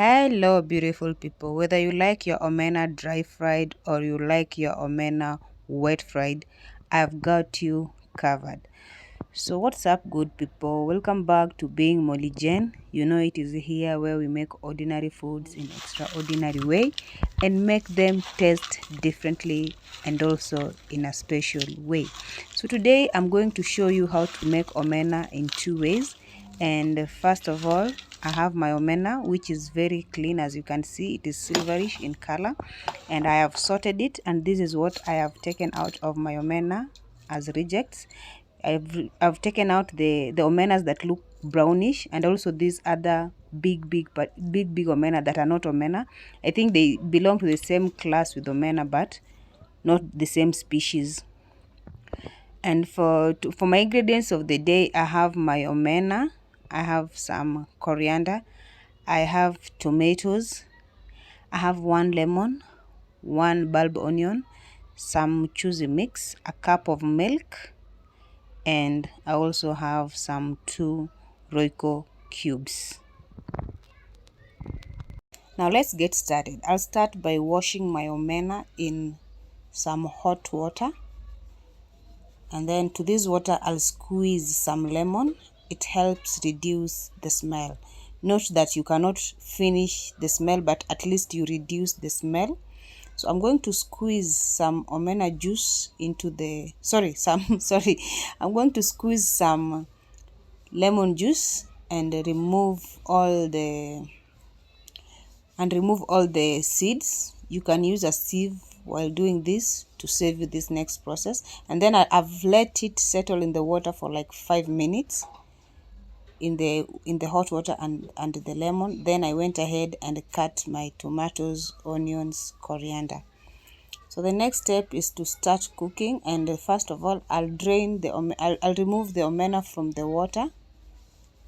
Hello, beautiful people. Whether you like your omena dry fried or you like your omena wet fried, I've got you covered. So, what's up, good people? Welcome back to Being Molly Jane. You know, it is here where we make ordinary foods in extraordinary way and make them taste differently and also in a special way. So, today I'm going to show you how to make omena in two ways. And first of all, I have my omena, which is very clean. As you can see, it is silverish in color, and I have sorted it, and this is what I have taken out of my omena as rejects. I've taken out the omenas that look brownish, and also these other big omena that are not omena. I think they belong to the same class with omena, but not the same species. And for my ingredients of the day, I have my omena, I have some coriander, I have tomatoes, I have 1 lemon, 1 bulb onion, some choosy mix, a cup of milk, and I also have some 2 Royco cubes. Now let's get started. I'll start by washing my omena in some hot water. And then to this water, I'll squeeze some lemon. It helps reduce the smell. Note that you cannot finish the smell, but at least you reduce the smell. So I'm going to squeeze some omena juice into the, I'm going to squeeze some lemon juice and remove all the seeds. You can use a sieve while doing this to save you this next process. And then I've let it settle in the water for like 5 minutes in the hot water and the lemon. Then I went ahead and cut my tomatoes, onions, coriander. So the next step is to start cooking, and first of all I'll remove the omena from the water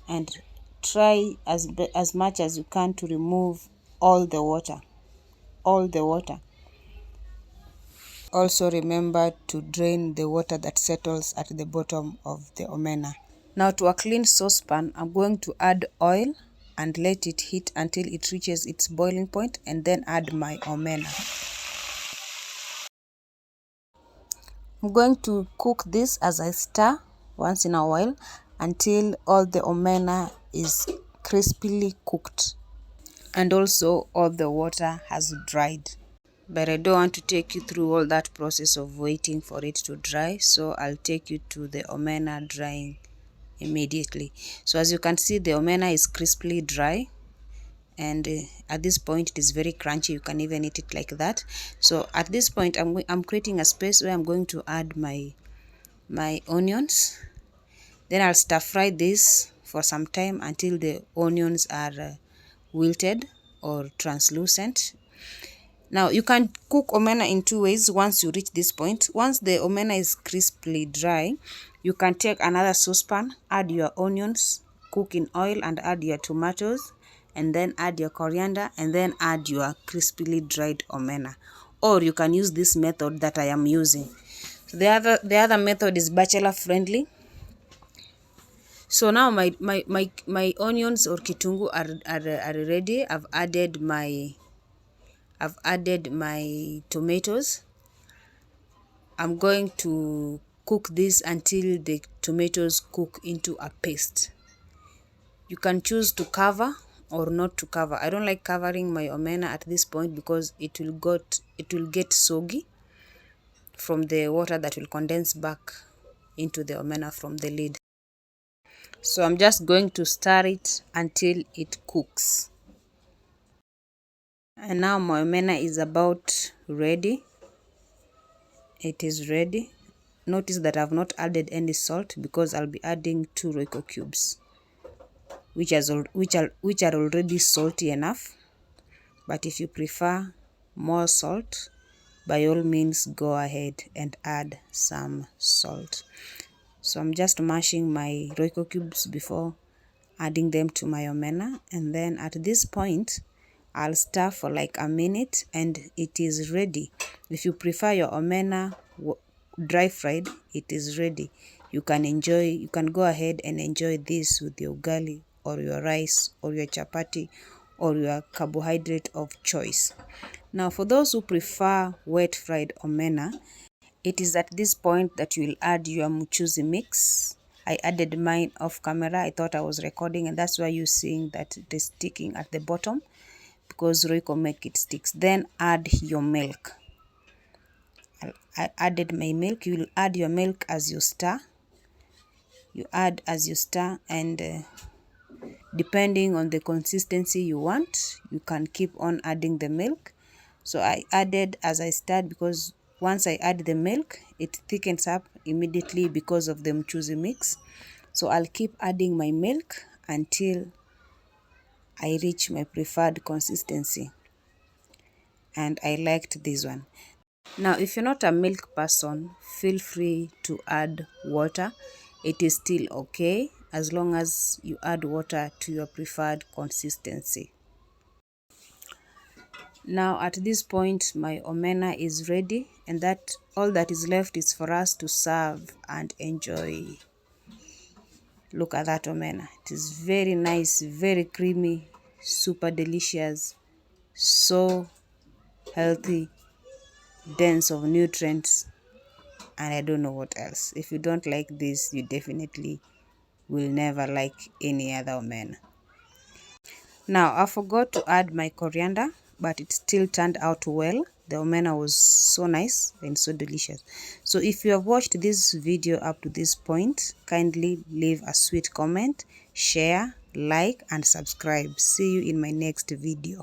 and try as much as you can to remove all the water. Also remember to drain the water that settles at the bottom of the omena. Now to a clean saucepan, I'm going to add oil and let it heat until it reaches its boiling point, and then add my omena. I'm going to cook this as I stir once in a while until all the omena is crispily cooked and also all the water has dried. But I don't want to take you through all that process of waiting for it to dry, so I'll take you to the omena drying immediately. So as you can see, the omena is crisply dry, and at this point it is very crunchy. You can even eat it like that. So at this point I'm creating a space where I'm going to add my onions. Then I'll stir fry this for some time until the onions are wilted or translucent. Now you can cook omena in two ways once you reach this point. Once the omena is crisply dry, you can take another saucepan, add your onions, cook in oil, and add your tomatoes, and then add your coriander, and then add your crisply dried omena. Or you can use this method that I am using. So the other method is bachelor friendly. So now my onions or kitungu are ready. I've added my tomatoes. I'm going to cook this until the tomatoes cook into a paste. You can choose to cover or not to cover. I don't like covering my omena at this point because it will get soggy from the water that will condense back into the omena from the lid. So I'm just going to stir it until it cooks. And now my omena is about ready. It is ready. Notice that I've not added any salt because I'll be adding 2 Royco cubes, which are already salty enough. But if you prefer more salt, by all means go ahead and add some salt. So I'm just mashing my Royco cubes before adding them to my omena, and then at this point I'll stir for like a minute and it is ready. If you prefer your omena dry fried, it is ready. You can go ahead and enjoy this with your ugali or your rice or your chapati or your carbohydrate of choice. Now, for those who prefer wet fried omena, it is at this point that you will add your mchuzi mix. I added mine off camera. I thought I was recording, and that's why you're seeing that it is sticking at the bottom, because Royco make it sticks. Then add your milk. I added my milk. You will add your milk as you stir. You add as you stir, and depending on the consistency you want, you can keep on adding the milk. So I added as I stirred, because once I add the milk, it thickens up immediately because of the mchuzi mix. So I'll keep adding my milk until I reach my preferred consistency, and I liked this one. Now, if you're not a milk person, feel free to add water. It is still okay as long as you add water to your preferred consistency. Now, at this point, my omena is ready, and that all that is left is for us to serve and enjoy. Look at that omena. It is very nice, very creamy, super delicious, so healthy, dense of nutrients, and I don't know what else. If you don't like this, you definitely will never like any other omena. Now, I forgot to add my coriander, but it still turned out well. The omena was so nice and so delicious. So if you have watched this video up to this point, kindly leave a sweet comment, share, like, and subscribe. See you in my next video.